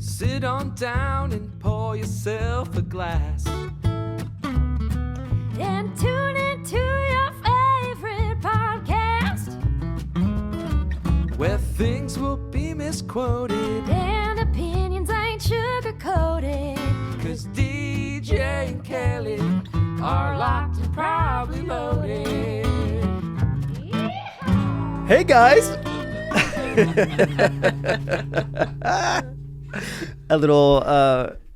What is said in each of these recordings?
Sit on down and pour yourself a glass. And tune into your favorite podcast, where things will be misquoted and opinions ain't sugar-coated. 'Cause DJ and Kelly are locked and probably loaded. Hey guys! A little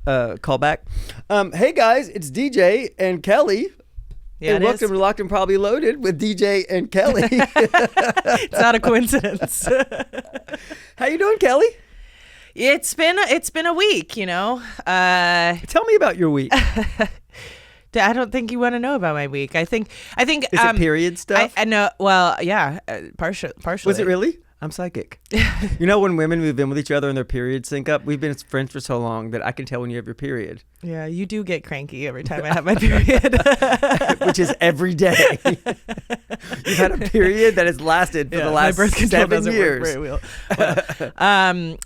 callback. Hey guys, it's DJ and Kelly. Yeah, and welcome to Locked and Probably Loaded with DJ and Kelly. It's not a coincidence. How you doing, Kelly? It's been a week, you know. Tell me about your week. I don't think you want to know about my week. I think. Is it period stuff? I know. Well, yeah, partially. Was it really? I'm psychic. You know, when women move in with each other and their periods sync up, we've been friends for so long that I can tell when you have your period. Yeah, you do get cranky every time I have my period. Which is every day. You've had a period that has lasted for the last 7 years. Work very well.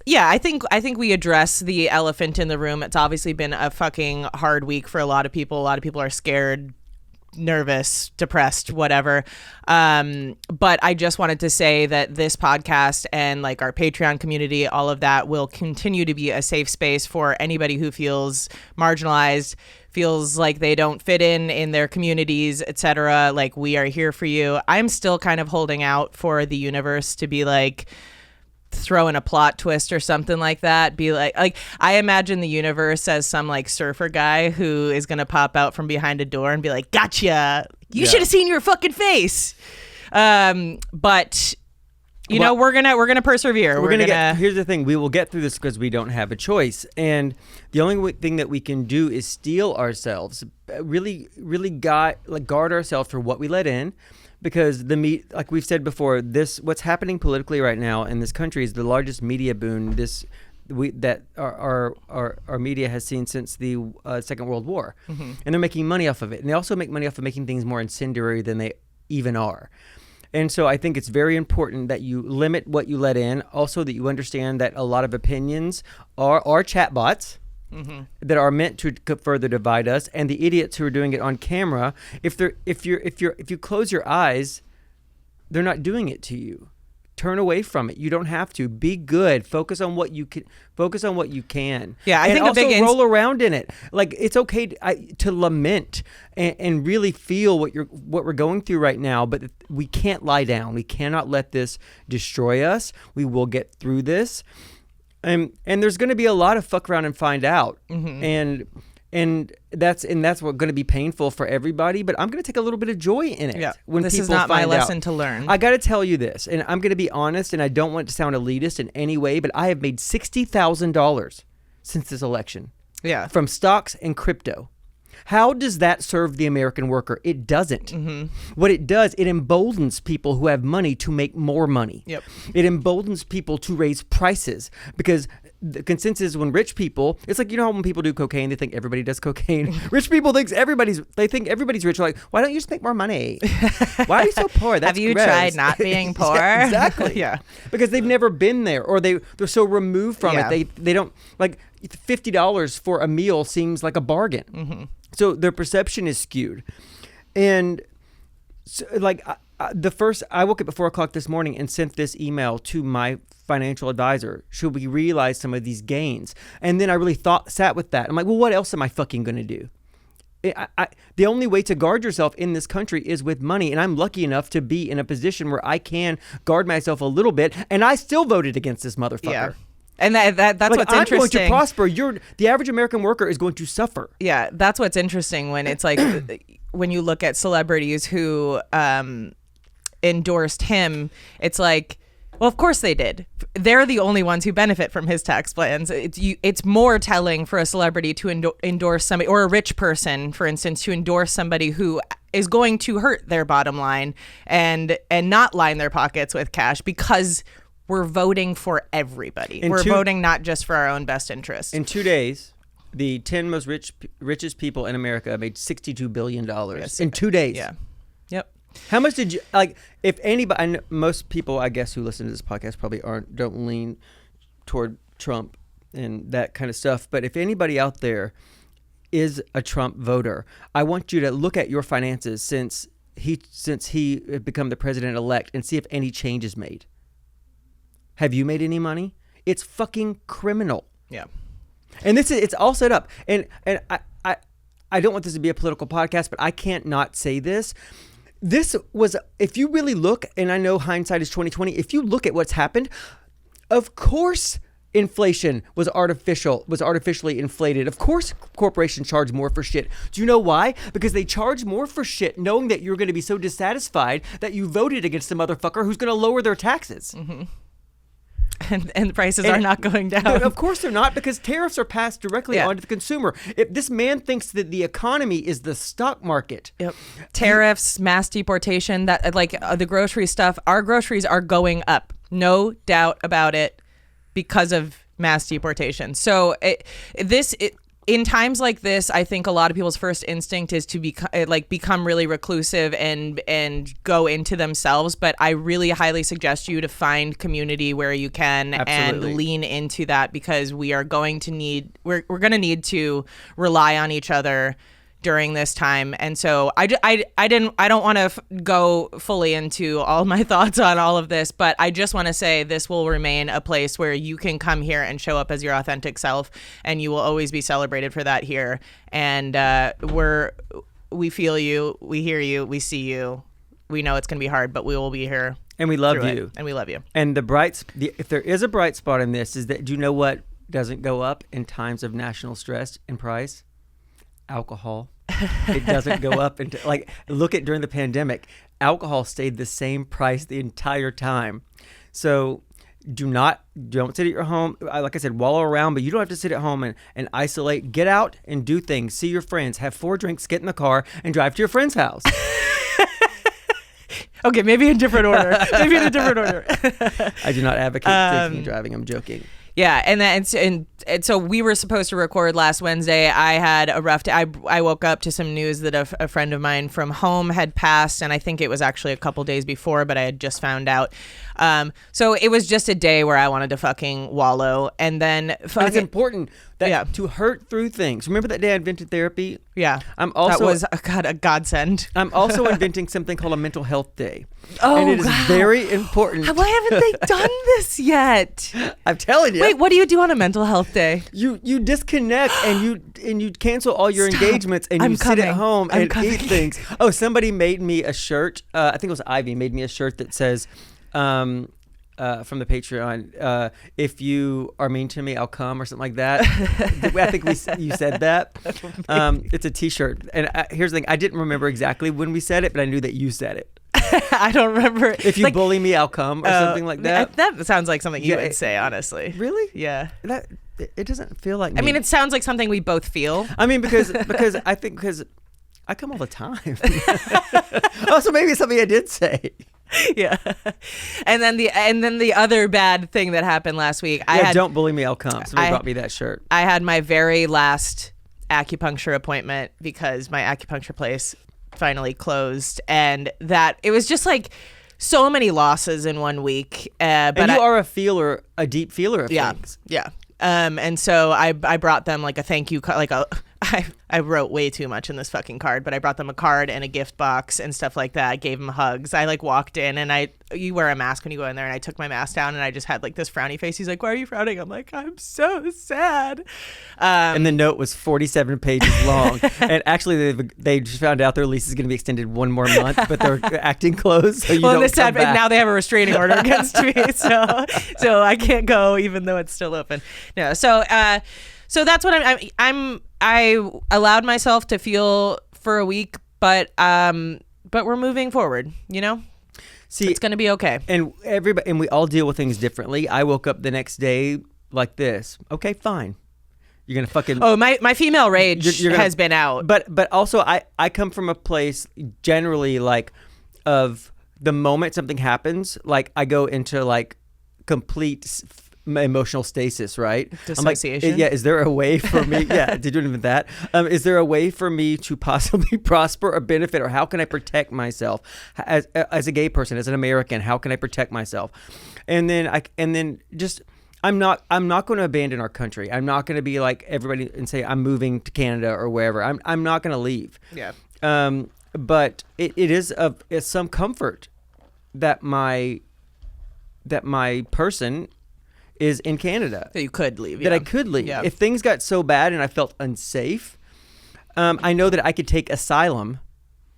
Yeah, I think we address the elephant in the room. It's obviously been a fucking hard week for a lot of people. A lot of people are scared, nervous, depressed, whatever. But I just wanted to say that this podcast and like our Patreon community, all of that will continue to be a safe space for anybody who feels marginalized, feels like they don't fit in their communities, etc. Like, we are here for you. I'm still kind of holding out for the universe to be like, throw in a plot twist or something like that. Be like I imagine the universe as some like surfer guy who is gonna pop out from behind a door and be like, gotcha, you should have seen your fucking face. But you know, we're gonna persevere. We're gonna here's the thing, we will get through this because we don't have a choice, and the only thing that we can do is steel ourselves, really guard ourselves for what we let in. Because like we've said before, what's happening politically right now in this country is the largest media boon that our media has seen since the Second World War, and they're making money off of it, and they also make money off of making things more incendiary than they even are. And so I think it's very important that you limit what you let in. Also, that you understand that a lot of opinions are chatbots. That are meant to further divide us, and the idiots who are doing it on camera, if you close your eyes, they're not doing it to you. Turn away from it. You don't have to. Be good. Focus on what you can. Yeah, I think also roll around in it. Like, it's okay to lament and really feel what we're going through right now. But we can't lie down. We cannot let this destroy us. We will get through this. And there's going to be a lot of fuck around and find out, and that's what's going to be painful for everybody. But I'm going to take a little bit of joy in it. Yeah, when this people is not find my lesson out. To learn. I got to tell you this, and I'm going to be honest, and I don't want it to sound elitist in any way, but I have made $60,000 since this election. Yeah, from stocks and crypto. How does that serve the American worker? It doesn't. What it does, it emboldens people who have money to make more money. Yep. It emboldens people to raise prices, because the consensus is when rich people, it's like, you know how when people do cocaine, they think everybody does cocaine. Rich people think everybody's rich. They're like, why don't you just make more money? Why are you so poor? That's Have you gross. tried not being poor? Yeah, exactly. Yeah. Because they've never been there, or they're so removed from it. They don't, like, $50 for a meal seems like a bargain. So their perception is skewed. And so, like, I woke up at 4 o'clock this morning and sent this email to my financial advisor. Should we realize some of these gains? And then I really sat with that. I'm like, well, what else am I fucking going to do? The only way to guard yourself in this country is with money. And I'm lucky enough to be in a position where I can guard myself a little bit. And I still voted against this motherfucker. Yeah. And that's like, what's interesting. I'm going to prosper. The average American worker is going to suffer. Yeah, that's what's interesting when it's like when you look at celebrities who endorsed him. It's like, well, of course they did. They're the only ones who benefit from his tax plans. It's more telling for a celebrity to endorse somebody, or a rich person, for instance, to endorse somebody who is going to hurt their bottom line and not line their pockets with cash, because we're voting for everybody. We're voting not just for our own best interests. In 2 days, the 10 most richest people in America made $62 billion in 2 days. Yeah. Yep. How much did you, like, if anybody, I know most people, I guess, who listen to this podcast probably don't lean toward Trump and that kind of stuff. But if anybody out there is a Trump voter, I want you to look at your finances since he had become the president-elect and see if any change is made. Have you made any money? It's fucking criminal. Yeah. And it's all set up. And I don't want this to be a political podcast, but I can't not say this. This was, if you really look, and I know hindsight is 20/20, if you look at what's happened, of course inflation was artificially inflated. Of course corporations charge more for shit. Do you know why? Because they charge more for shit knowing that you're going to be so dissatisfied that you voted against the motherfucker who's going to lower their taxes. Mm-hmm. And the prices are not going down. Of course they're not, because tariffs are passed directly onto the consumer. If this man thinks that the economy is the stock market. Yep. Tariffs, mass deportation, that the grocery stuff, our groceries are going up. No doubt about it, because of mass deportation. So in times like this, I think a lot of people's first instinct is to become really reclusive and go into themselves. But I really highly suggest you to find community where you can. Absolutely. And lean into that, because we're going to need to rely on each other during this time. And so I don't want to go fully into all my thoughts on all of this, but I just want to say this will remain a place where you can come here and show up as your authentic self, and you will always be celebrated for that here. And we feel you, we hear you, we see you. We know it's going to be hard, but we will be here. And we love you. And we love you. And if there is a bright spot in this, is that, do you know what doesn't go up in times of national stress in price? Alcohol. It doesn't go up. Look at during the pandemic, alcohol stayed the same price the entire time. So don't sit at your home. Like I said, wallow around, but you don't have to sit at home and isolate. Get out and do things. See your friends. Have 4 drinks. Get in the car and drive to your friend's house. Okay, maybe in different order. I do not advocate drinking and driving. I'm joking. Yeah, and so we were supposed to record last Wednesday. I had a rough day. I woke up to some news that a friend of mine from home had passed, and I think it was actually a couple days before, but I had just found out. So it was just a day where I wanted to fucking wallow, and then it's important to hurt through things. Remember that day I invented therapy? Yeah, that was a godsend. I'm also inventing something called a mental health day. Oh, and it is very important. Why haven't they done this yet? I'm telling you. Wait, what do you do on a mental health day? You disconnect and you cancel all your engagements and you sit at home and eat things. Oh, somebody made me a shirt. I think it was Ivy made me a shirt that says, from the Patreon, if you are mean to me, I'll come, or something like that. I think you said that. It's a T-shirt, and here's the thing: I didn't remember exactly when we said it, but I knew that you said it. I don't remember. If you bully me, I'll come, or something like that. That sounds like something you would say, honestly. Really? Yeah. It doesn't feel like me. I mean, it sounds like something we both feel. I mean, because I come all the time. Oh, so maybe it's something I did say. Yeah. And then the other bad thing that happened last week. Don't bully me, I'll come. Somebody brought me that shirt. I had my very last acupuncture appointment because my acupuncture place finally closed, and that it was just like so many losses in 1 week. But and you are a deep feeler of things. Yeah. And so I brought them like a thank you card, I wrote way too much in this fucking card, but I brought them a card and a gift box and stuff like that. I gave them hugs. I walked in, and you wear a mask when you go in there, and I took my mask down, and I just had like this frowny face. He's like, "Why are you frowning?" I'm like, "I'm so sad." And the note was 47 pages long. And actually, they just found out their lease is going to be extended 1 more month, but they're acting closed. So now they have a restraining order against me, so I can't go even though it's still open. No, so that's what I allowed myself to feel for a week, but we're moving forward, you know? See, it's going to be okay. And we all deal with things differently. I woke up the next day like this. Okay, fine. You're going to fucking... Oh, my female rage has been out. But also I come from a place generally like of the moment something happens, like I go into like complete emotional stasis, right? Dissociation. I'm like, is there a way for me? Yeah, did you even that? Is there a way for me to possibly prosper or benefit, or how can I protect myself as a gay person, as an American? How can I protect myself? And then I'm not going to abandon our country. I'm not going to be like everybody and say I'm moving to Canada or wherever. I'm not going to leave. Yeah. But it is it's some comfort that my person is in Canada. That you could leave. That I could leave. Yeah. If things got so bad and I felt unsafe, I know that I could take asylum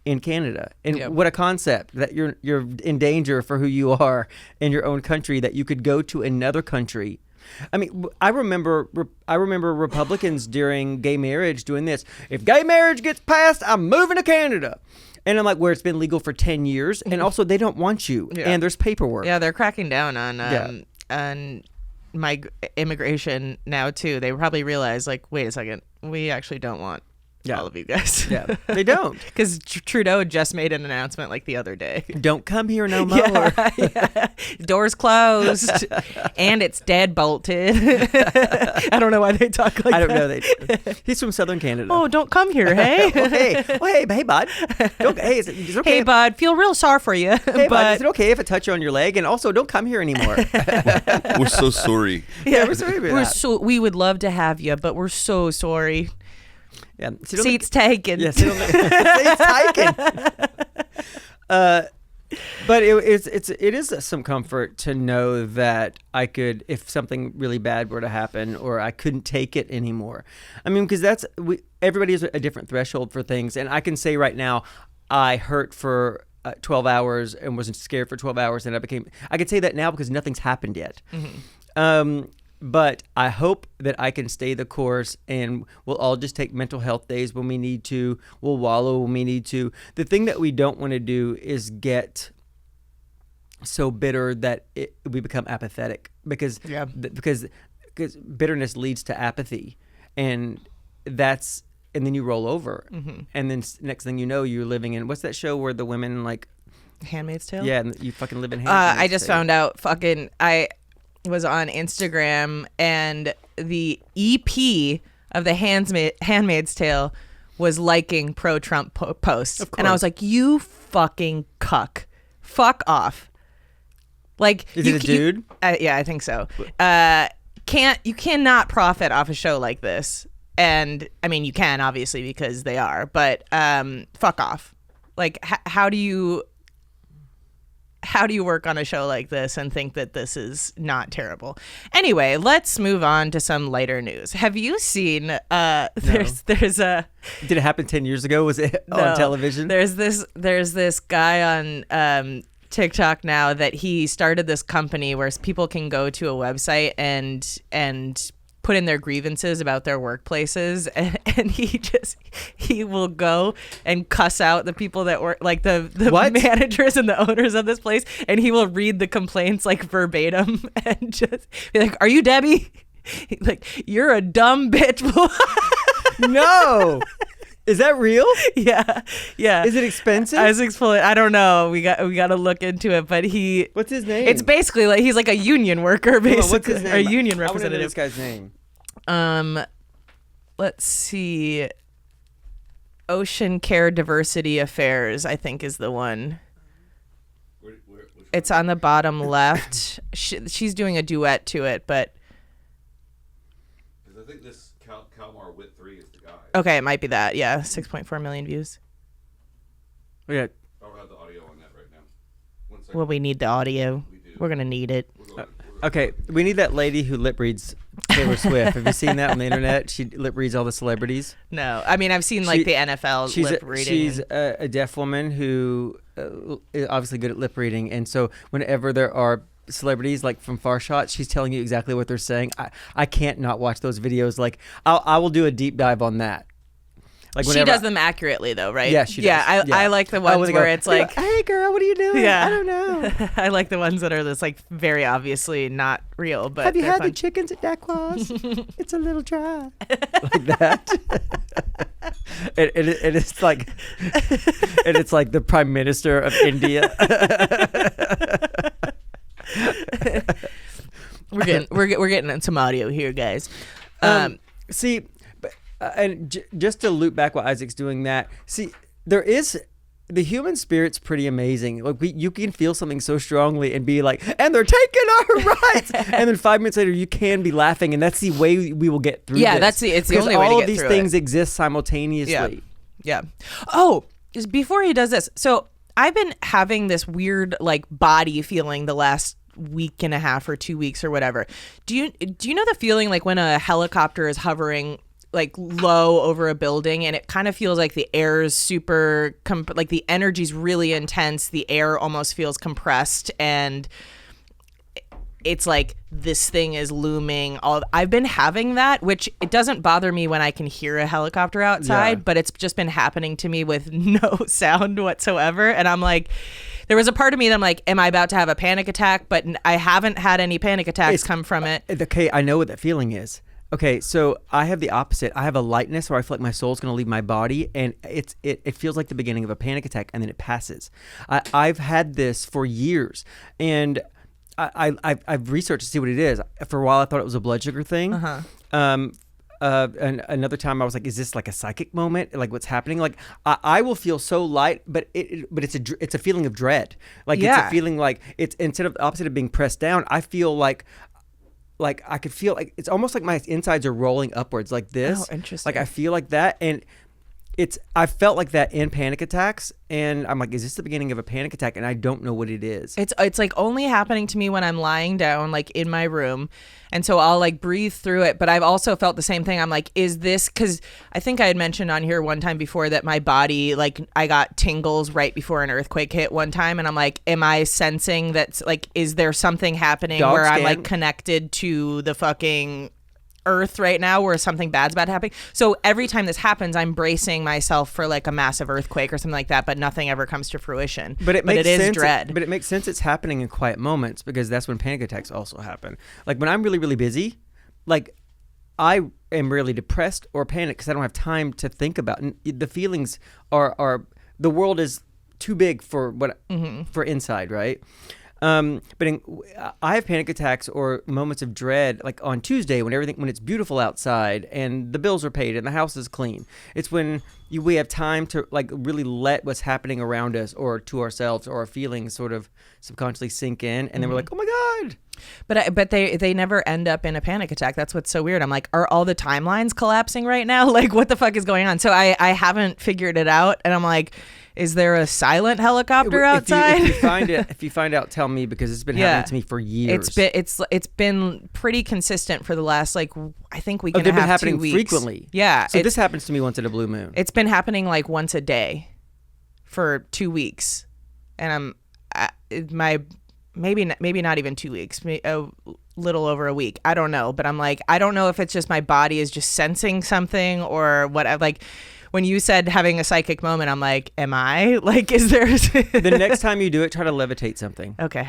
in Canada. And what a concept that you're in danger for who you are in your own country, that you could go to another country. I mean, I remember Republicans during gay marriage doing this. If gay marriage gets passed, I'm moving to Canada. And I'm like, where it's been legal for 10 years, and also they don't want you, and there's paperwork. Yeah, they're cracking down on immigration now too. They probably realize, like, wait a second, we actually don't want all of you guys. Yeah, they don't. Because Trudeau just made an announcement like the other day. Don't come here no more. Yeah. Doors closed, and it's deadbolted. I don't know why they talk like that. I don't know. He's from Southern Canada. Oh, don't come here, hey? hey, bud. Is it okay? Hey, bud, feel real sorry for you. Hey, but bud, is it okay if I touch you on your leg? And also, don't come here anymore. We're so sorry. Yeah, we're sorry about that. We would love to have you, but we're so sorry. Yeah. Seats taken. Yes, seats taken. But it is some comfort to know that I could, if something really bad were to happen, or I couldn't take it anymore. I mean, because everybody has a different threshold for things, and I can say right now, I hurt for 12 hours and wasn't scared for 12 hours, and I could say that now because nothing's happened yet. Mm-hmm. But I hope that I can stay the course, and we'll all just take mental health days when we need to. We'll wallow when we need to. The thing that we don't want to do is get so bitter that we become apathetic, because bitterness leads to apathy, and then you roll over, and then next thing you know, you're living in, what's that show where the women like Handmaid's Tale? Yeah, and you fucking live in Handmaid's Tale. I just found out I was on Instagram, and the EP of the Handmaid's Tale was liking pro-Trump posts. And I was like, you fucking cuck. Fuck off. Like, is it a dude? Yeah, I think so. You cannot profit off a show like this. And I mean, you can, obviously, because they are, but fuck off. Like, how do you work on a show like this and think that this is not terrible? Anyway, let's move on to some lighter news. Have you seen there's a Did it happen 10 years ago? Was it on television? There's this guy on TikTok now that he started this company where people can go to a website and put in their grievances about their workplaces, and he will go and cuss out the people that work, like the managers and the owners of this place, and he will read the complaints like verbatim and just be like, "Are you Debbie?" Like, "You're a dumb bitch." No. Is that real? Yeah. Is it expensive? I don't know. We got to look into it. But what's his name? It's basically like he's like a union worker, basically. What's his name? A union I representative. want to know this guy's name. Let's see. Ocean Care Diversity Affairs, I think, is the one. It's on the bottom left. She's doing a duet to it, but. Because I think this Kalmar Wit 3 is the guy. Okay, it might be that. Yeah, 6.4 million views. Yeah. I don't have the audio on that right now. 1 second. Well, we need the audio. We're going to need it. Okay, we need that lady who lip reads Taylor Swift. Have you seen that on the internet? She lip reads all the celebrities. No, I mean, I've seen like the NFL lip reading. She's a deaf woman who is obviously good at lip reading, and so whenever there are celebrities like from far shots, she's telling you exactly what they're saying. I can't not watch those videos. Like I will do a deep dive on that. Like she does them accurately, though, right? Yeah, she does. Yeah, I like the ones where it's like, "Hey, girl, what are you doing?" Yeah. I don't know. I like the ones that are just like very obviously not real. But have you had fun. the chickens at Qualls? It's a little dry, like that. It's like, and it's like the Prime Minister of India. we're getting some audio here, guys. See. And just to loop back while Isaac's doing that, see, there is the human spirit's pretty amazing. Like you can feel something so strongly and be like, and they're taking our rights, and then 5 minutes later you can be laughing, and that's the way we will get through. Yeah, this. it's the Because only way to all get of these through things it. exist simultaneously. Yeah. Oh, just before he does this, so I've been having this weird like body feeling the last week and a half or 2 weeks or whatever. Do you know the feeling like when a helicopter is hovering like low over a building and it kind of feels like the air is super like the energy's really intense, the air almost feels compressed, and it's like this thing is looming. I've been having that, which it doesn't bother me when I can hear a helicopter outside, but it's just been happening to me with no sound whatsoever. And I'm like, there was a part of me that I'm like, am I about to have a panic attack? But I haven't had any panic attacks come from it. Okay, I know what that feeling is. Okay, so I have the opposite. I have a lightness where I feel like my soul's going to leave my body, and it feels like the beginning of a panic attack, and then it passes. I've had this for years, and I've researched to see what it is. For a while, I thought it was a blood sugar thing. And another time, I was like, "Is this like a psychic moment? Like what's happening?" Like I will feel so light, but it's a feeling of dread. Like it's a feeling like it's instead of the opposite of being pressed down. I feel like I could feel like it's almost like my insides are rolling upwards like this. Oh, interesting. Like I feel like that, and I felt like that in panic attacks, and I'm like, is this the beginning of a panic attack? And I don't know what it is. It's like only happening to me when I'm lying down like in my room, and so I'll like breathe through it. But I've also felt the same thing. I'm like, is this because I think I had mentioned on here one time before that my body, like I got tingles right before an earthquake hit one time, and I'm like, am I sensing that's like, is there something happening where I'm like connected to the fucking earth right now where something bad's about to happen? So every time this happens, I'm bracing myself for like a massive earthquake or something like that, but nothing ever comes to fruition. But it makes is sense. dread. But it makes sense it's happening in quiet moments, because that's when panic attacks also happen. Like when I'm really, really busy, like I am really depressed or panicked because I don't have time to think about. And the feelings are the world is too big for for inside, right? But I have panic attacks or moments of dread, like on Tuesday when it's beautiful outside and the bills are paid and the house is clean. It's when we have time to like really let what's happening around us or to ourselves or our feelings sort of subconsciously sink in, and then we're like, oh my God. But they never end up in a panic attack. That's what's so weird. I'm like, are all the timelines collapsing right now? Like, what the fuck is going on? So I haven't figured it out, and I'm like, is there a silent helicopter outside? If you find out, tell me, because it's been happening to me for years. It's been pretty consistent for the last like I think week and a they've half, been happening 2 weeks. frequently. Yeah. So this happens to me once in a blue moon. It's been happening like once a day for 2 weeks, and maybe not even 2 weeks, a little over a week. I don't know, but I'm like, I don't know if it's just my body is just sensing something or what. Like when you said having a psychic moment, I'm like, am I? Like, is there? The next time you do it, try to levitate something. Okay.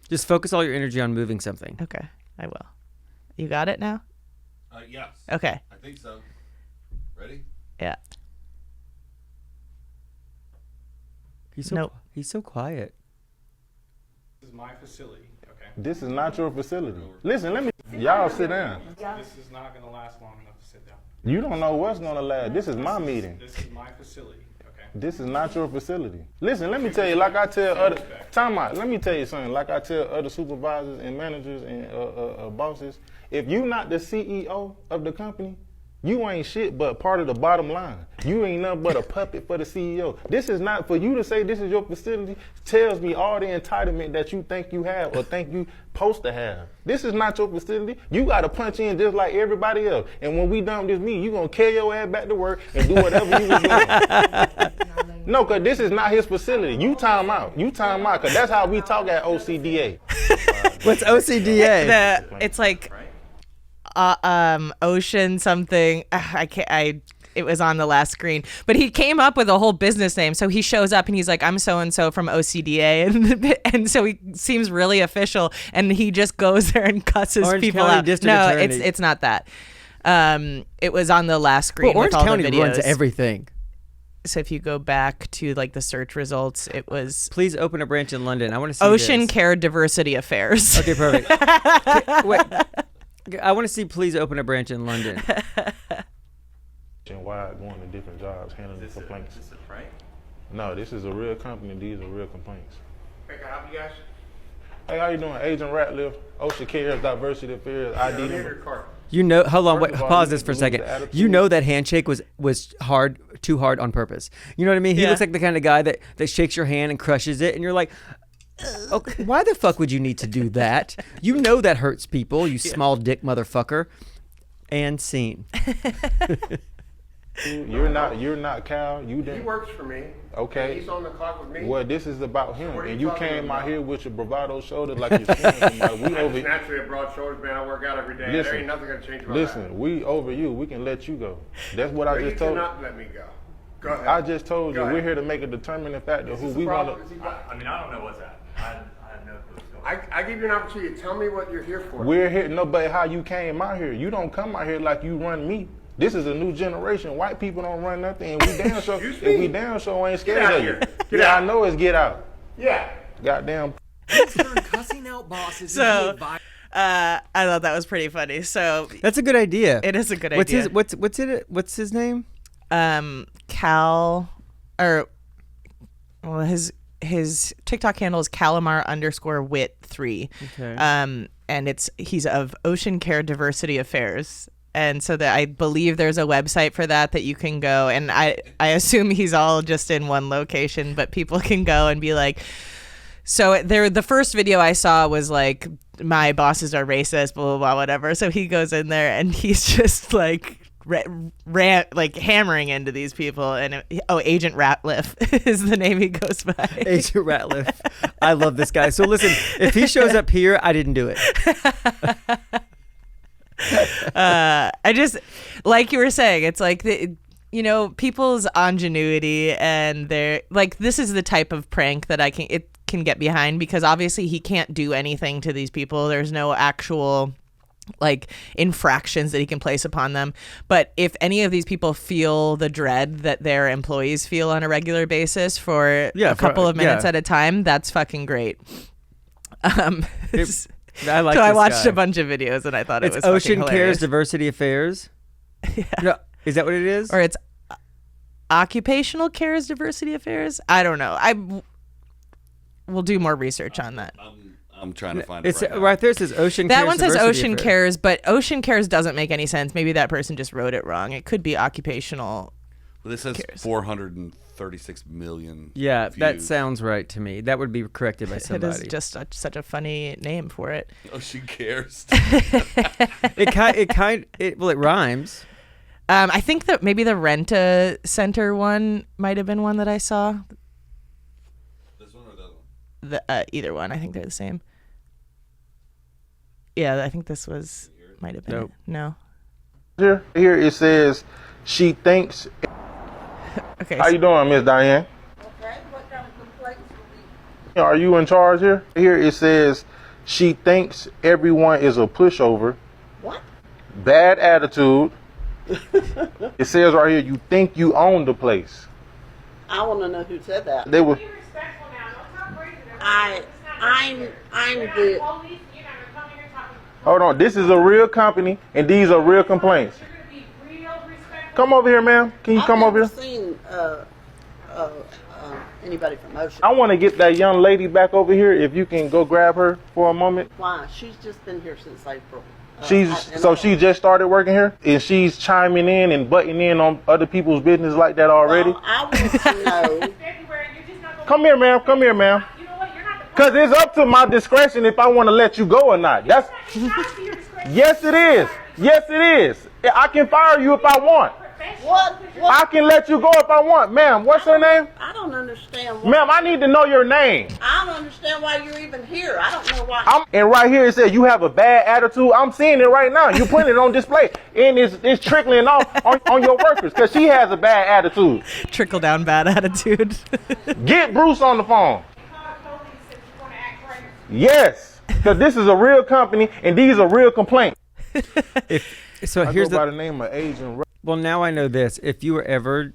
Just focus all your energy on moving something. Okay, I will. You got it now? Yes. Okay. I think so. Ready? Yeah. He's so quiet. This is my facility, okay? This is not your facility. Listen, y'all sit down. This is not going to last long enough to sit down. You don't know what's gonna last. This is my meeting. This is my facility, okay? This is not your facility. Listen, let me tell you, like I tell other, time out, let me tell you something, like I tell other supervisors and managers and bosses, if you not the CEO of the company, you ain't shit but part of the bottom line. You ain't nothing but a puppet for the CEO. This is not, for you to say this is your facility, tells me all the entitlement that you think you have or think you supposed to have. This is not your facility. You got to punch in just like everybody else. And when we done with this meeting, you going to carry your ass back to work and do whatever you was doing. No, because this is not his facility. You time out. You time out, because that's how we talk at OCDA. What's OCDA? It's like ocean something. It was on the last screen, but he came up with a whole business name. So he shows up and he's like, I'm so and so from OCDA, and so he seems really official, and he just goes there and cusses Orange people County out. District No, Attorney. it's not that. It was on the last screen. Well, Orange with all County the videos. runs everything. So if you go back to like the search results, it was Please open a branch in London. I want to see Ocean this. Care Diversity Affairs. Okay, perfect. Wait, I want to see please open a branch in London. And why going to different jobs, handling complaints. Is this a prank? No, this is a real company. These are real complaints. Hey, can I help you guys? Hey, how you doing? Agent Ratliff, Ocean Cares, Diversity Affairs, ID I'm in number. your car. You know, hold on, First wait, of all, pause you this for a lose second. the attitude. You know that handshake was hard, too hard on purpose. You know what I mean? He Yeah. looks like the kind of guy that shakes your hand and crushes it, and you're like, okay, why the fuck would you need to do that? You know that hurts people, you small dick motherfucker. And scene. You're not Cal. You He didn't. works for me. Okay. And he's on the clock with me. Well, this is about him, What are you and you talking came out about? here with your bravado shoulder like you're scaring somebody. We I'm over. just naturally a broad shoulders man. I work out every day. There ain't nothing gonna change about that. Listen, we over you. We can let you go. That's what I No, you just told. cannot let me go. Go ahead. I just told you Go we're ahead. here to make a determining factor Is who this we a want problem? Is to. he- I mean, I don't know what's happening. I have no clue what's going on. I give you an opportunity to tell me what you're here for. We're here. No, but how you came out here? You don't come out here like you run me. This is a new generation. White people don't run nothing, and we damn sure. Excuse And me? we damn sure ain't scared Get out of you. here. Get Yeah, out. I know it's get out. Yeah. Goddamn. Turn cussing out bosses So- into advice. I thought that was pretty funny. So That's a good idea. it is a good What's idea. his what's his name? Cal, or well, his TikTok handle is Calamar_wit3. Okay. And he's of Ocean Care Diversity Affairs. And so that I believe there's a website for that you can go, and I assume he's all just in one location, but people can go and be like, so the first video I saw was like, my bosses are racist, blah, blah, blah, whatever. So he goes in there and he's just like, like hammering into these people. And Agent Ratliff is the name he goes by. Agent Ratliff. I love this guy. So listen, if he shows up here, I didn't do it. I just, like you were saying, it's like people's ingenuity, and they're like, this is the type of prank that it can get behind, because obviously he can't do anything to these people. There's no actual like infractions that he can place upon them. But if any of these people feel the dread that their employees feel on a regular basis for a couple of minutes at a time, that's fucking great. I like so I this watched guy. a bunch of videos and I thought It's it was Ocean fucking Cares hilarious. Diversity Affairs. No, is that what it is? Or it's Occupational Cares Diversity Affairs. I don't know. We'll do more research on that. I'm trying to find it It's right now. right there. It says Ocean. That Cares one says Diversity Ocean Affairs. Cares, but Ocean Cares doesn't make any sense. Maybe that person just wrote it wrong. It could be occupational. Well, this says cares? 436 million. Yeah, that views. soun's right to me. That would be corrected by It somebody. is just such a funny name for it. Oh, she cares. It rhymes. I think that maybe the Renta Center one might have been one that I saw. This one or the other one? Either one. I think they're the same. Yeah, I think this might have been. Nope. No. Here it says she thinks. Okay. How you doing, Miss Diane? Okay, what kind of complaints Are you in charge here? Here it says she thinks everyone is a pushover. What? Bad attitude. It says right here, you think you own the place. I want to know who said that. They were. I'm the. Hold on, this is a real company, and these are real complaints. Come over here, ma'am. Can you come I've over never here? seen anybody from Ocean. I want to get that young lady back over here. If you can go grab her for a moment. Why? She's just been here since April. She just started working here, and she's chiming in and butting in on other people's business like that already. Well, I want to know. Come here, ma'am. Come here, ma'am. Because it's up to my discretion if I want to let you go or not. That's yes, it is. Yes, it is. I can fire you if I want. What? I can let you go if I want, ma'am. What's her name? I don't understand. Why, Ma'am, I need to know your name. I don't understand why you're even here. I don't know why. And right here it says you have a bad attitude. I'm seeing it right now. You're putting it on display, and it's trickling off on your workers because she has a bad attitude. Trickle down bad attitude. Get Bruce on the phone. Yes, because this is a real company, and these are real complaints. So I here's go by the. the name of Agent. Well, now I know this. If you were ever,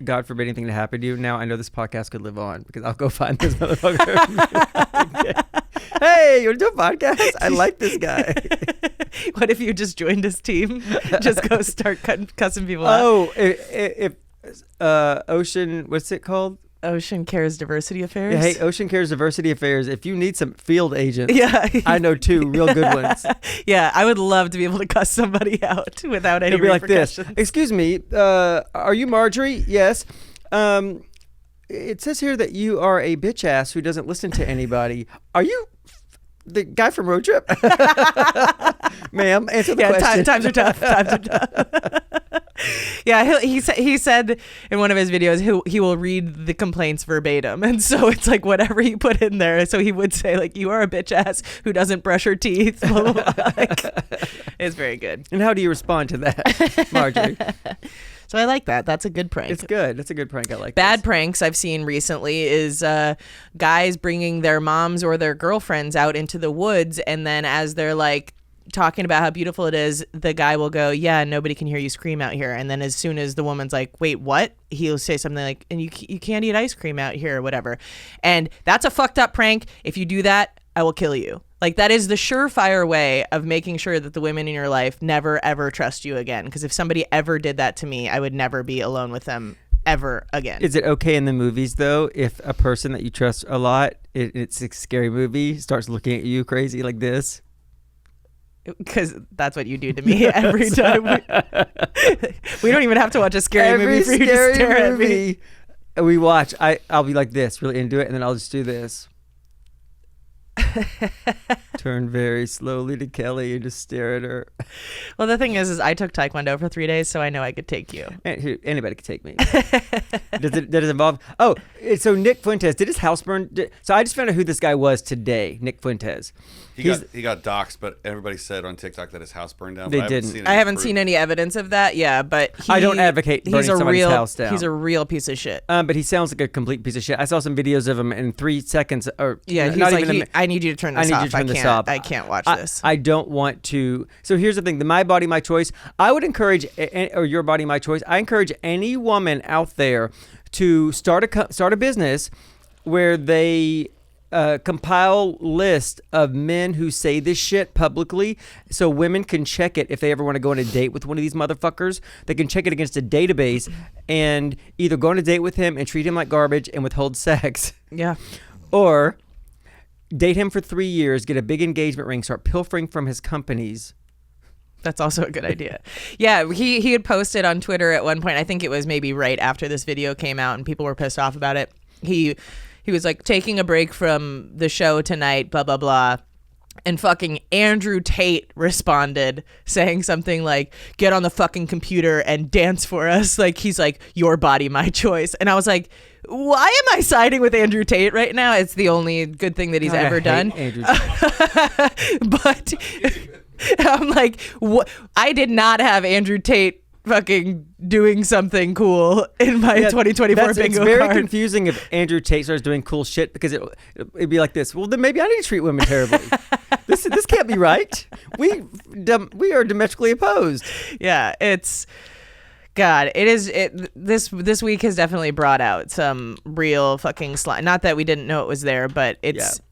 God forbid, anything to happen to you, now I know this podcast could live on because I'll go find this motherfucker. Hey, you want to do a podcast? I like this guy. What if you just joined his team? Just go start cussing people out. Oh, if Ocean, what's it called? Ocean Cares Diversity Affairs. Yeah, hey, Ocean Cares Diversity Affairs. If you need some field agents, Yeah. I know 2 real good ones. Yeah, I would love to be able to cuss somebody out without any It'll be like this. repercussions. Excuse me, are you Marjorie? Yes. It says here that you are a bitch ass who doesn't listen to anybody. Are you the guy from Road Trip? Ma'am, answer the question. Times are tough. Times are tough. Yeah, he said in one of his videos he will read the complaints verbatim, and so it's like whatever he put in there. So he would say like, "You are a bitch ass who doesn't brush her teeth." Blah, blah, blah. Like, it's very good. And how do you respond to that, Marjorie? So I like that. That's a good prank. It's good. That's a good prank. I like Bad this. pranks I've seen recently is guys bringing their moms or their girlfriends out into the woods, and then as they're like talking about how beautiful it is, the guy will go, "Yeah, nobody can hear you scream out here." And then as soon as the woman's like, "Wait, what?" he'll say something like, "And you can't eat ice cream out here," or whatever. And that's a fucked up prank. If you do that, I will kill you. Like, that is the surefire way of making sure that the women in your life never, ever trust you again. Because if somebody ever did that to me, I would never be alone with them ever again. Is it okay in the movies, though, if a person that you trust a lot, it's a scary movie, starts looking at you crazy like this? Because that's what you do to me every time. We don't even have to watch a scary movie for you to stare at me. We watch. I'll be like this, really into it, and then I'll just do this. Turn very slowly to Kelly and just stare at her. Well, the thing is I took Taekwondo for 3 days, so I know I could take you. Anybody could take me. Does it involve? Oh, so Nick Fuentes, did his house burn? So I just found out who this guy was today, Nick Fuentes. He got doxxed, but everybody said on TikTok that his house burned down. They didn't. I haven't seen any evidence of that. Yeah, but I don't advocate burning somebody's house down. He's a real piece of shit. But he sounds like a complete piece of shit. I saw some videos of him in 3 seconds. Or yeah, he's not like, even I need you to turn this off. I can't watch this. I don't want to. So here's the thing: the My Body, My Choice. I would encourage, or Your Body, My Choice. I encourage any woman out there to start a business where they compile list of men who say this shit publicly, so women can check it if they ever want to go on a date with one of these motherfuckers. They can check it against a database and either go on a date with him and treat him like garbage and withhold sex. Yeah. Or date him for 3 years, get a big engagement ring, start pilfering from his companies. That's also a good idea. Yeah, he had posted on Twitter at one point, I think it was maybe right after this video came out and people were pissed off about it. He was like, taking a break from the show tonight, blah, blah, blah. And fucking Andrew Tate responded saying something like, "Get on the fucking computer and dance for us." Like, he's like, "Your body, my choice." And I was like, why am I siding with Andrew Tate right now? It's the only good thing that he's ever done. But I'm like, what? I did not have Andrew Tate fucking doing something cool in my 2024 bingo card. It's very confusing if Andrew Tate starts doing cool shit, because it'd be like this. Well, then maybe I need to treat women terribly. This can't be right. We are diametrically opposed. Yeah, it's God. It is. This week has definitely brought out some real fucking slime. Not that we didn't know it was there, but it's. Yeah.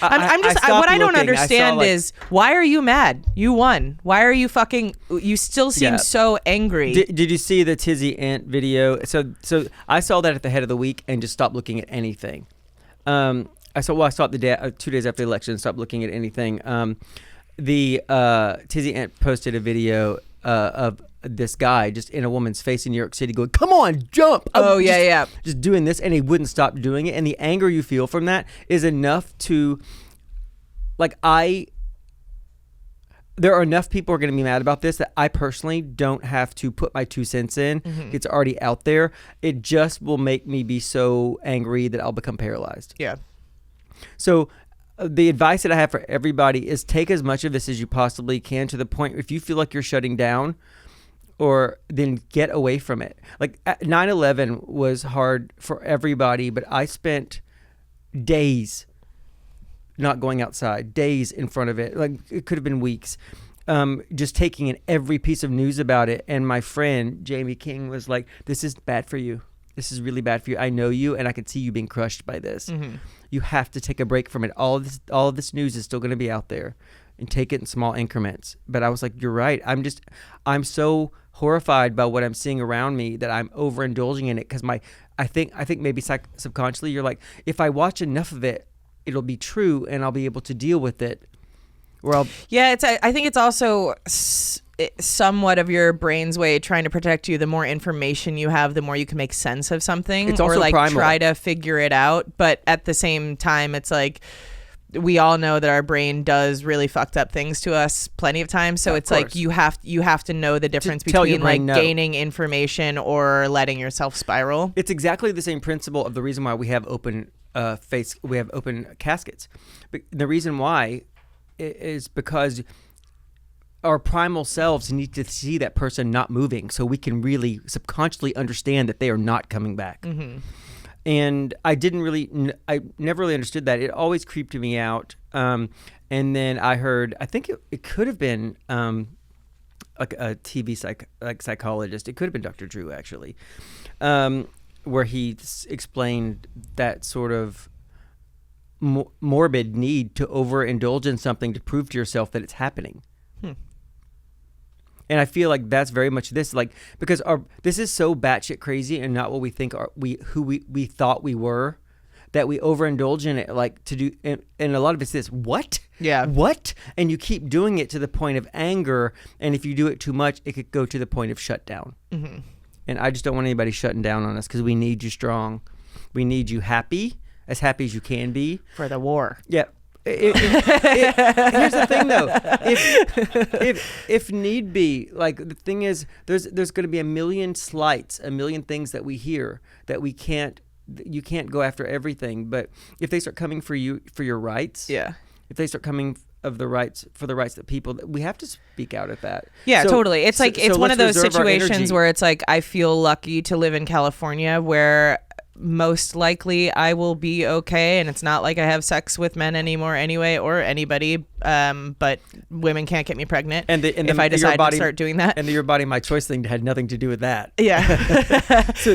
What I don't understand is, why are you mad? You won. Why are you fucking? You still seem so angry. Did you see the Tizzy Ant video? So I saw that at the head of the week and just stopped looking at anything. I saw it the day 2 days after the election and stopped looking at anything. The Tizzy Ant posted a video of this guy just in a woman's face in New York City going, "Come on, jump!" Just doing this, and he wouldn't stop doing it. And the anger you feel from that is enough to, there are enough people who are going to be mad about this that I personally don't have to put my 2 cents in. Mm-hmm. It's already out there. It just will make me be so angry that I'll become paralyzed. Yeah. So the advice that I have for everybody is take as much of this as you possibly can, to the point if you feel like you're shutting down, or then get away from it. Like 9/11 was hard for everybody, but I spent days not going outside, days in front of it. Like, it could have been weeks, just taking in every piece of news about it. And my friend Jamie King was like, "This is bad for you. This is really bad for you. I know you, and I could see you being crushed by this. Mm-hmm. You have to take a break from it. All of this news is still going to be out there, and take it in small increments." But I was like, "You're right. I'm so horrified by what I'm seeing around me that I'm overindulging in it because I think maybe subconsciously you're like, if I watch enough of it, it'll be true and I'll be able to deal with it. I think it's also somewhat of your brain's way trying to protect you. The more information you have, the more you can make sense of something, it's also or like primal. try to figure it out. But at the same time, it's like we all know that our brain does really fucked up things to us plenty of times. So it's like you have to know the difference between like gaining information or letting yourself spiral. It's exactly the same principle of the reason why we have open open caskets. But the reason why is because our primal selves need to see that person not moving so we can really subconsciously understand that they are not coming back. Mm-hmm. And I never really understood that. It always creeped me out. And then I heard, I think it could have been like a TV psychologist. It could have been Dr. Drew, actually, where he explained that sort of morbid need to overindulge in something to prove to yourself that it's happening. And I feel like that's very much this, like, because this is so batshit crazy and not what we think who we thought we were, that we overindulge in it, like to do, and a lot of it's this, what? Yeah. What? And you keep doing it to the point of anger, and if you do it too much, it could go to the point of shutdown. Mm-hmm. And I just don't want anybody shutting down on us because we need you strong. We need you happy as you can be. For the war. Yeah. Here's the thing, though. If need be, like the thing is, there's going to be a million slights, a million things that we hear that we can't. You can't go after everything, but if they start coming for you for your rights, yeah. If they start coming for the rights that people, we have to speak out at that. Yeah, totally. It's like it's one of those situations where it's like I feel lucky to live in California, where most likely I will be okay, and it's not like I have sex with men anymore anyway, or anybody, but women can't get me pregnant if I decide to start doing that. And the your body my choice thing had nothing to do with that. Yeah. So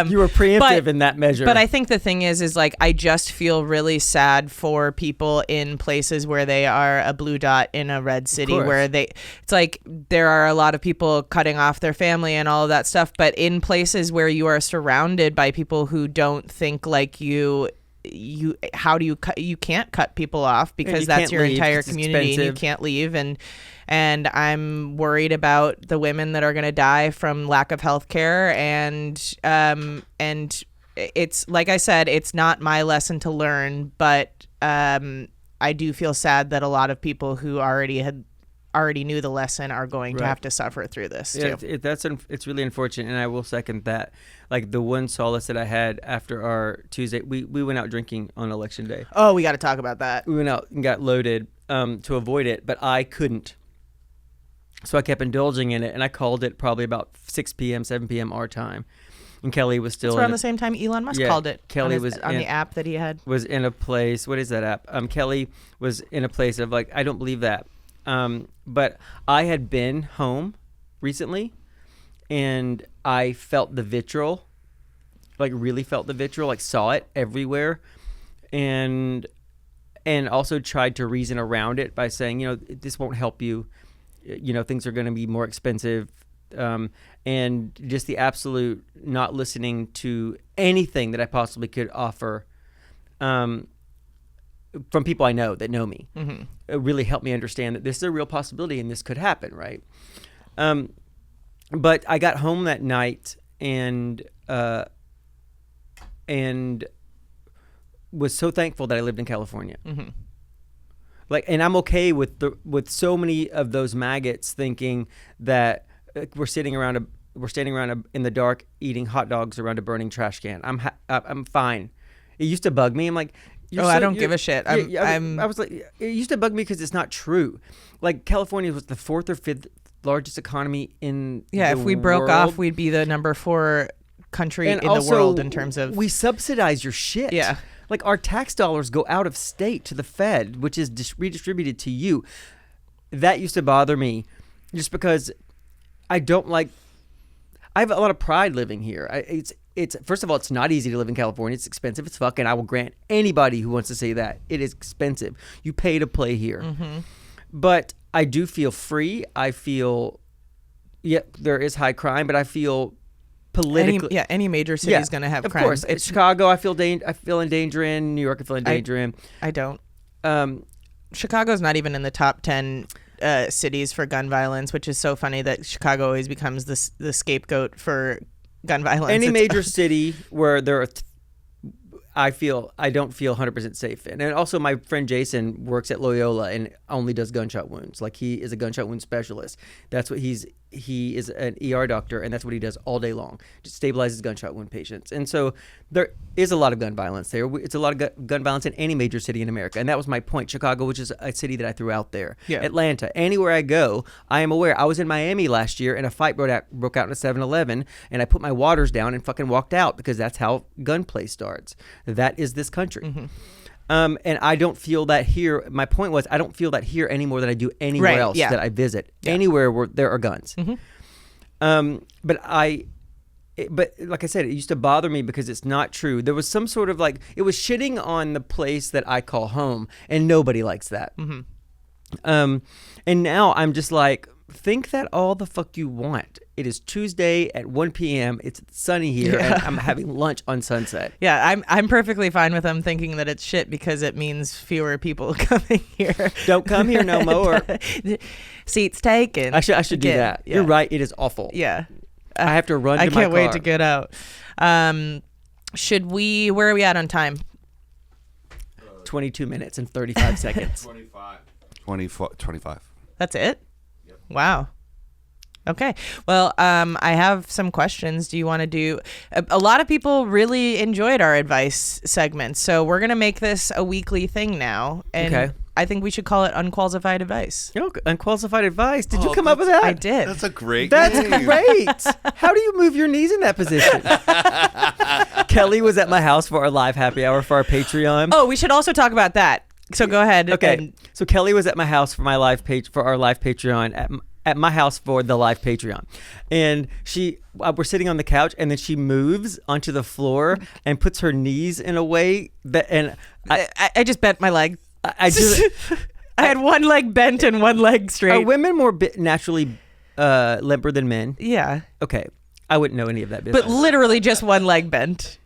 you were preemptive in that measure. But I think the thing is like I just feel really sad for people in places where they are a blue dot in a red city, where it's like there are a lot of people cutting off their family and all of that stuff, but in places where you are surrounded by people who don't think like you how do you cut? You can't cut people off because that's your entire community, and you can't leave. And I'm worried about the women that are going to die from lack of health care. And it's like I said, it's not my lesson to learn, but I do feel sad that a lot of people who already knew the lesson are going to have to suffer through this too. It's really unfortunate, and I will second that. Like the one solace that I had after our Tuesday, we went out drinking on election day. Oh, we got to talk about that. We went out and got loaded to avoid it, but I couldn't. So I kept indulging in it, and I called it probably about 6 p.m., 7 p.m. our time. And Kelly was still around the same time Elon Musk called it. Kelly was on the app that he had. Was in a place. What is that app? Kelly was in a place of like, I don't believe that. But I had been home recently, and I felt the vitriol, like really felt the vitriol, like saw it everywhere, and also tried to reason around it by saying, this won't help you. Things are going to be more expensive, and just the absolute not listening to anything that I possibly could offer, from people I know that know me. Mm-hmm. It really helped me understand that this is a real possibility and this could happen, right? But I got home that night and was so thankful that I lived in California. Mm-hmm. Like, and I'm okay with so many of those maggots thinking that we're standing around in the dark eating hot dogs around a burning trash can. I'm fine. It used to bug me. I'm like, I don't give a shit. I was like, it used to bug me because it's not true. Like California was the 4th or 5th largest economy in the if we broke world. off, we'd be the number 4 country in the world in terms of. We subsidize your shit. Yeah. Like our tax dollars go out of state to the Fed, which is redistributed to you. That used to bother me just because I have a lot of pride living here. It's first of all, it's not easy to live in California. It's expensive as fuck, and I will grant anybody who wants to say that it is expensive. You pay to play here. Mm-hmm. But I do feel free. I feel there is high crime, but I feel politically, any major city is going to have of crime. course, it's Chicago. I feel in danger in New York. I feel in danger in. I don't. Chicago's not even in the top 10 cities for gun violence, which is so funny that Chicago always becomes the scapegoat for gun violence. Any major city where there are. I don't feel 100% safe in. And also my friend Jason works at Loyola and only does gunshot wounds. Like he is a gunshot wound specialist. That's what he is an ER doctor, and that's what he does all day long. Just stabilizes gunshot wound patients. And so there is a lot of gun violence there. It's a lot of gun violence in any major city in America. And that was my point. Chicago, which is a city that I threw out there. Yeah. Atlanta, anywhere I go, I am aware. I was in Miami last year and a fight broke out in a 7-Eleven, and I put my waters down and fucking walked out because that's how gunplay starts. That is this country. Mm-hmm. And I don't feel that here. My point was, I don't feel that here any more than I do anywhere else that I visit. Yeah. Anywhere where there are guns. Mm-hmm. But like I said, it used to bother me because it's not true. There was some sort of it was shitting on the place that I call home, and nobody likes that. Mm-hmm. And now I'm just like, think that all the fuck you want. It is Tuesday at 1 p.m. It's sunny here, and I'm having lunch on Sunset. Yeah, I'm perfectly fine with them thinking that it's shit because it means fewer people coming here. Don't come here no more. Seats taken. I should do that. Yeah. You're right. It is awful. Yeah. I have to run to my car. I can't wait to get out. Where are we at on time? 22 minutes and 35 seconds. 25. That's it? Yep. Wow. Okay. Well, I have some questions. Do you want to do... A lot of people really enjoyed our advice segment, so we're going to make this a weekly thing now. And okay. I think we should call it Unqualified Advice. Unqualified Advice? Did you come up with that? I did. That's a great That's name. great. How do you move your knees in that position? Kelly was at my house for our live happy hour for our Patreon. Oh, we should also talk about that. So go ahead. Okay. So Kelly was at my house for our live Patreon at my house for the live Patreon, and we're sitting on the couch, and then she moves onto the floor and puts her knees in a way that, and I just bent my leg. I had one leg bent and one leg straight. Are women more naturally limper than men? Yeah. Okay. I wouldn't know any of that business. But literally just one leg bent.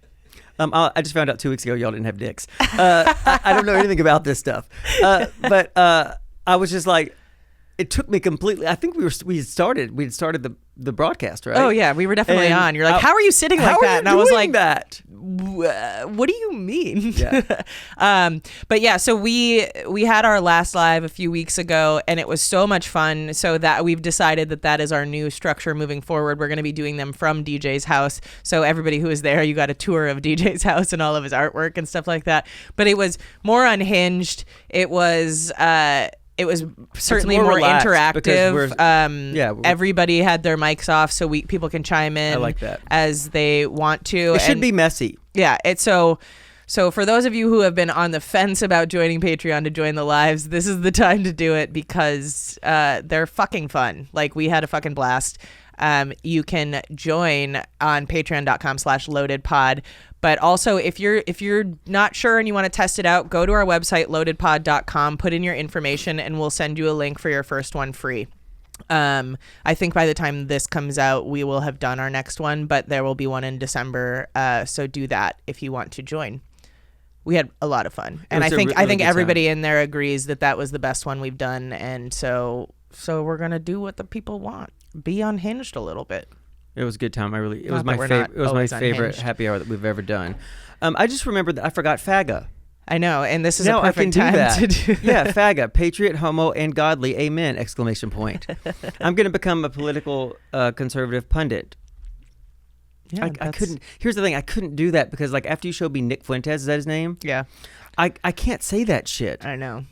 I just found out 2 weeks ago y'all didn't have dicks. I don't know anything about this stuff. But I was just like, it took me completely. I think we had started the broadcast, right? Oh yeah, we were definitely on. You're like, how are you sitting like that? And I was like, that. What do you mean? Yeah. But yeah, so we had our last live a few weeks ago, and it was so much fun. So that we've decided that is our new structure moving forward. We're going to be doing them from DJ's house. So everybody who is there, you got a tour of DJ's house and all of his artwork and stuff like that. But it was more unhinged. It was certainly more interactive. Everybody had their mics off, so people can chime in. I like that. As they want to. It should be messy. Yeah, it's so for those of you who have been on the fence about joining Patreon to join the lives, this is the time to do it because they're fucking fun. Like, we had a fucking blast. You can join on patreon.com/loadedpod. But also, if you're not sure and you want to test it out, go to our website, loadedpod.com, put in your information, and we'll send you a link for your first one free. I think by the time this comes out, we will have done our next one, but there will be one in December. So do that if you want to join. We had a lot of fun. And I think everybody in there agrees that was the best one we've done. And so we're going to do what the people want. Be unhinged a little bit. It was a good time. It was my favorite happy hour that we've ever done. I just remembered that I forgot FAGA. I know, and this is a perfect time to do that. Yeah, FAGA, patriot, homo, and godly. Amen! ! I'm going to become a political conservative pundit. Yeah, I couldn't. Here's the thing: I couldn't do that because, after you showed me Nick Fuentes, is that his name? Yeah. I can't say that shit. I know.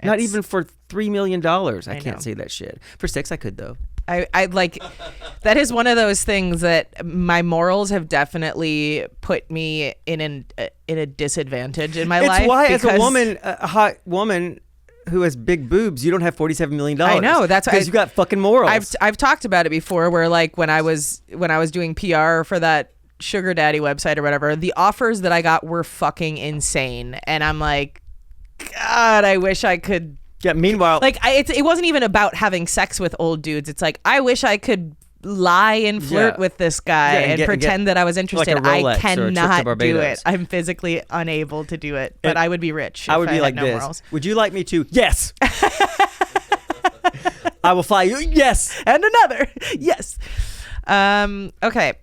Not even for $3 million. I can't say that shit. For 6, I could though. I like that is one of those things that my morals have definitely put me in a disadvantage in my life. It's why, as a hot woman who has big boobs, you don't have $47 million. I know, that's because you got fucking morals. I've talked about it before, where when I was doing PR for that sugar daddy website or whatever, the offers that I got were fucking insane, and I'm like, God, I wish I could. Yeah. Meanwhile, it wasn't even about having sex with old dudes. It's like, I wish I could lie and flirt Yeah. with this guy Yeah, and and get pretend that I was interested. like a Rolex or I a trip to cannot do Barbados. it. I'm physically unable to do it, but And I would be rich. I would if be had like no this. morals. Would you like me to? Yes. I will fly you. Yes. And another. Yes. Okay.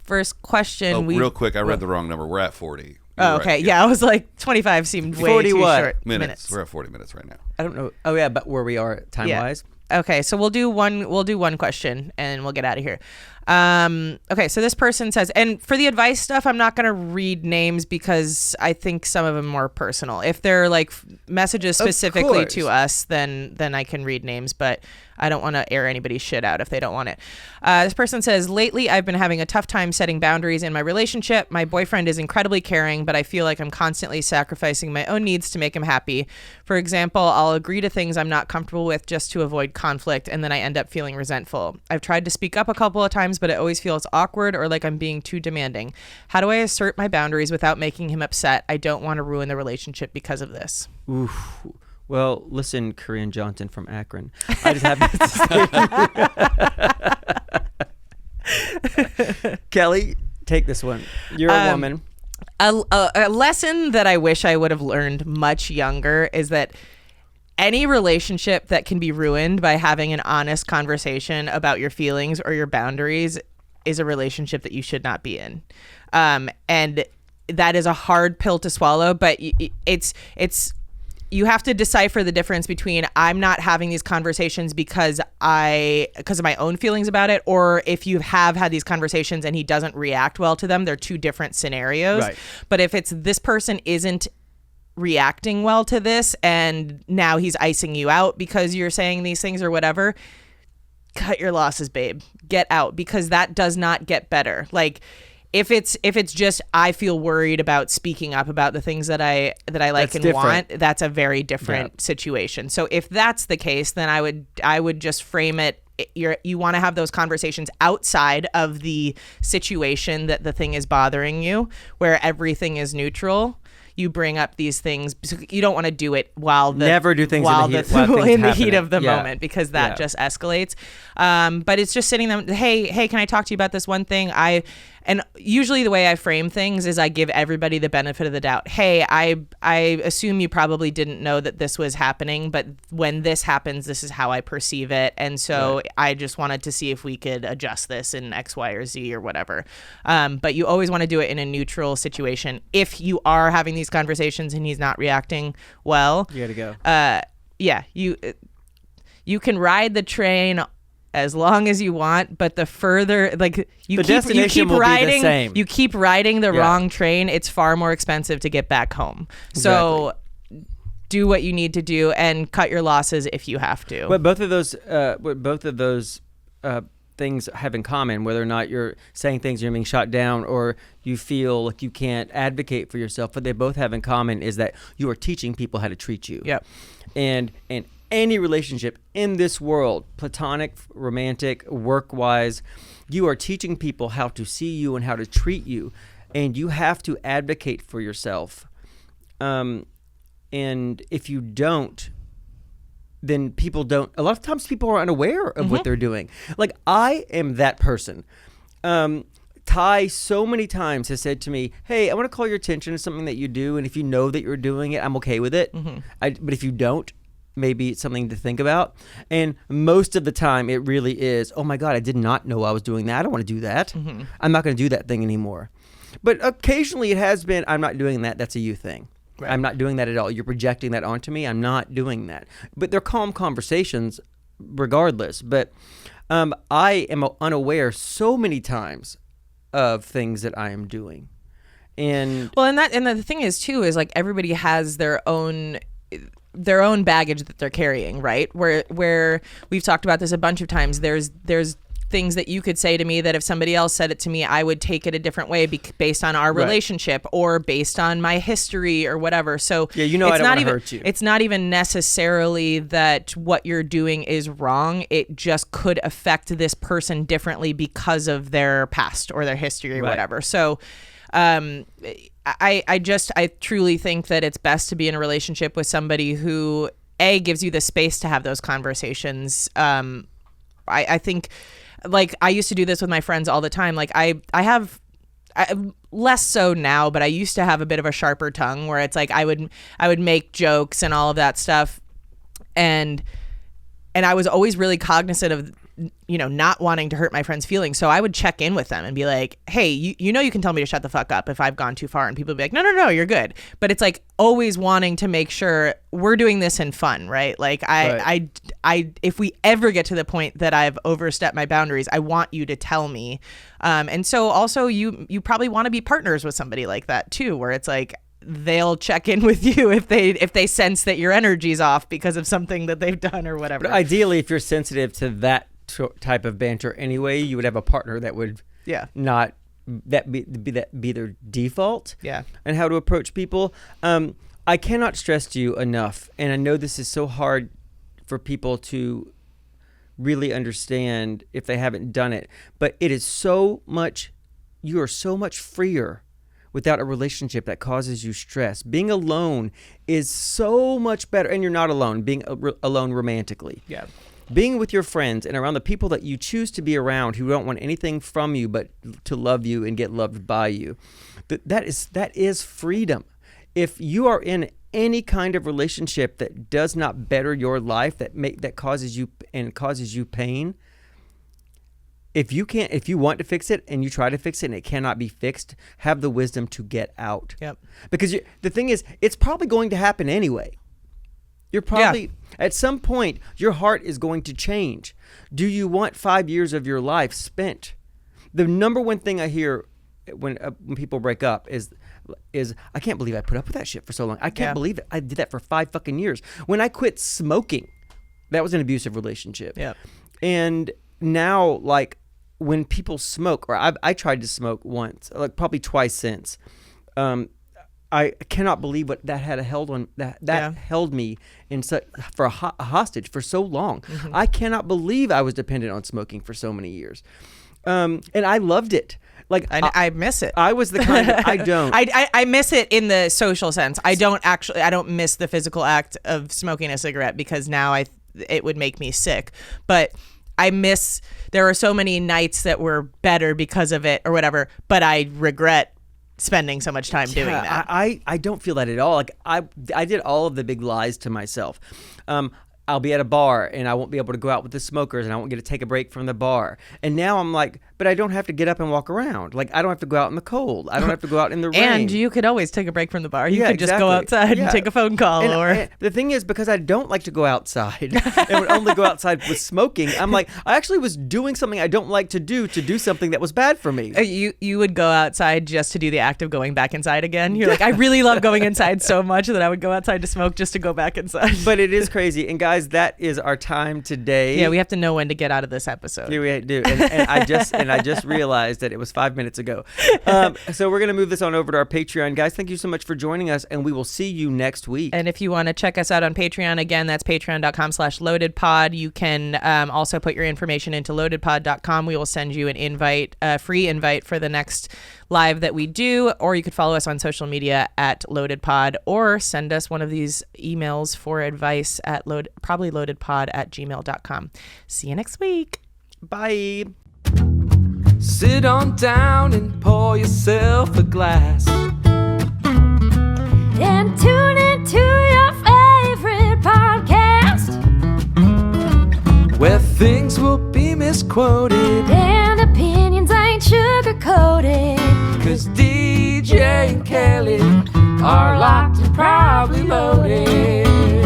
First question. Oh, we real quick, I read the wrong number. We're at 40. Oh, You're okay. right, Yeah, I was like 25 seemed way 40 too what? short. Minutes. We're at 40 minutes right now. I don't know. Oh yeah, but where we are time wise. Okay, so we'll do one question and we'll get out of here. Okay, so this person says, and for the advice stuff, I'm not going to read names because I think some of them are personal. If they're like messages specifically to us, then I can read names, but I don't want to air anybody's shit out if they don't want it. This person says, lately I've been having a tough time setting boundaries in my relationship. My boyfriend is incredibly caring, but I feel like I'm constantly sacrificing my own needs to make him happy. For example, I'll agree to things I'm not comfortable with just to avoid conflict, and then I end up feeling resentful. I've tried to speak up a couple of times, but it always feels awkward or like I'm being too demanding. How do I assert my boundaries without making him upset? I don't want to ruin the relationship because of this. Oof. Well, listen, Korean Johnson from Akron. I just have to say. Kelly, take this one. You're a woman. A lesson that I wish I would have learned much younger is that any relationship that can be ruined by having an honest conversation about your feelings or your boundaries is a relationship that you should not be in. And that is a hard pill to swallow, but it's you have to decipher the difference between I'm not having these conversations because of my own feelings about it, or if you have had these conversations and he doesn't react well to them. They're two different scenarios. Right. But if it's this person isn't reacting well to this and now he's icing you out because you're saying these things or whatever, cut your losses, babe. Get out, because that does not get better. Like, if it's just I feel worried about speaking up about the things that I like That's and different. want, that's a very different situation. So if that's the case, then I would just frame it. You want to have those conversations outside of the situation that the thing is bothering you, where everything is neutral. You bring up these things. You don't want to do it while Never do things while in the heat, while things in the happening. heat of the Yeah. moment, because that Yeah. just escalates. But it's just sitting them. Hey, can I talk to you about this one thing? And usually the way I frame things is I give everybody the benefit of the doubt. Hey, I assume you probably didn't know that this was happening, but when this happens, this is how I perceive it. And so I just wanted to see if we could adjust this in X, Y, or Z or whatever. But you always want to do it in a neutral situation. If you are having these conversations and he's not reacting well, You gotta go. you can ride the train as long as you want, but the further, like, The destination will be the riding, same. you keep riding the Yeah. wrong train, it's far more expensive to get back home. So do what you need to do and cut your losses if you have to. What both of those things have in common, whether or not you're saying things, you're being shot down, or you feel like you can't advocate for yourself, what they both have in common is that you are teaching people how to treat you. Yep. And any relationship in this world, platonic, romantic, work-wise, you are teaching people how to see you and how to treat you, and you have to advocate for yourself. And if you don't, then people don't. A lot of times people are unaware of what they're doing. Like, I am that person. Ty so many times has said to me, hey, I want to call your attention to something that you do, and if you know that you're doing it, I'm okay with it. But if you don't, maybe it's something to think about. And most of the time it really is, oh my God, I did not know I was doing that. I don't want to do that. I'm not going to do that thing anymore. But occasionally it has been, I'm not doing that. That's a you thing. Right. I'm not doing that at all. You're projecting that onto me. I'm not doing that. But they're calm conversations regardless. But I am unaware so many times of things that I am doing. And the thing is too, is like everybody has their own baggage that they're carrying, right? Where we've talked about this a bunch of times. There's things that you could say to me that if somebody else said it to me, I would take it a different way based on our relationship or based on my history or whatever. So yeah, I don't want to hurt you. It's not even necessarily that what you're doing is wrong. It just could affect this person differently because of their past or their history or whatever. So I truly think that it's best to be in a relationship with somebody who gives you the space to have those conversations. I think like I used to do this with my friends all the time. Like I have less so now, but I used to have a bit of a sharper tongue where it's like I would make jokes and all of that stuff, and I was always really cognizant of, you know, not wanting to hurt my friends' feelings. So I would check in with them and be like, hey, you know, you can tell me to shut the fuck up if I've gone too far. And people would be like, no, you're good. But it's like always wanting to make sure we're doing this in fun, right? Like I if we ever get to the point that I've overstepped my boundaries, I want you to tell me. And so also you probably want to be partners with somebody like that too, where it's like, they'll check in with you if they sense that your energy's off because of something that they've done or whatever. But ideally, if you're sensitive to that type of banter anyway, you would have a partner that would not be their default. Yeah. And how to approach people. I cannot stress to you enough, and I know this is so hard for people to really understand if they haven't done it, but it is you are so much freer without a relationship that causes you stress. Being alone is so much better, and you're not alone, being alone romantically. Yeah. Being with your friends and around the people that you choose to be around who don't want anything from you but to love you and get loved by you. That is freedom. If you are in any kind of relationship that does not better your life, that causes you pain, if you want to fix it and you try to fix it and it cannot be fixed, have the wisdom to get out. Yep. Because the thing is, it's probably going to happen anyway. You're probably at some point your heart is going to change. Do you want 5 years of your life spent? The number one thing I hear when people break up is I can't believe I put up with that shit for so long. I can't believe it. I did that for 5 fucking years. When I quit smoking, that was an abusive relationship. Yeah. And now, like, when people smoke, or I tried to smoke once, like probably twice since, I cannot believe what that had held on that held me in for a hostage for so long. Mm-hmm. I cannot believe I was dependent on smoking for so many years, and I loved it. Like I miss it. I was the kind of, I don't. I miss it in the social sense. I don't miss the physical act of smoking a cigarette because now it would make me sick, but. There are so many nights that were better because of it or whatever, but I regret spending so much time doing that. I don't feel that at all. Like I did all of the big lies to myself. I'll be at a bar and I won't be able to go out with the smokers and I won't get to take a break from the bar. And now I'm like, but I don't have to get up and walk around. Like I don't have to go out in the cold. I don't have to go out in the rain. And you could always take a break from the bar. You could just go outside and take a phone call. And the thing is, because I don't like to go outside and would only go outside with smoking, I'm like, I actually was doing something I don't like to do something that was bad for me. You would go outside just to do the act of going back inside again. You're like, I really love going inside so much that I would go outside to smoke just to go back inside. But it is crazy. And guys, that is our time today. Yeah, we have to know when to get out of this episode. Yeah, we do. And I just realized that it was 5 minutes ago. So we're going to move this on over to our Patreon. Guys, thank you so much for joining us, and we will see you next week. And if you want to check us out on Patreon, again, that's patreon.com/loadedpod. You can also put your information into loadedpod.com. We will send you an invite, a free invite for the next live that we do, or you could follow us on social media at loadedpod, or send us one of these emails for advice at probably loadedpod@gmail.com. See you next week. Bye. Sit on down and pour yourself a glass And tune into your favorite podcast where things will be misquoted and opinions ain't sugar-coated. 'cause DJ and Kelly are locked and probably loaded.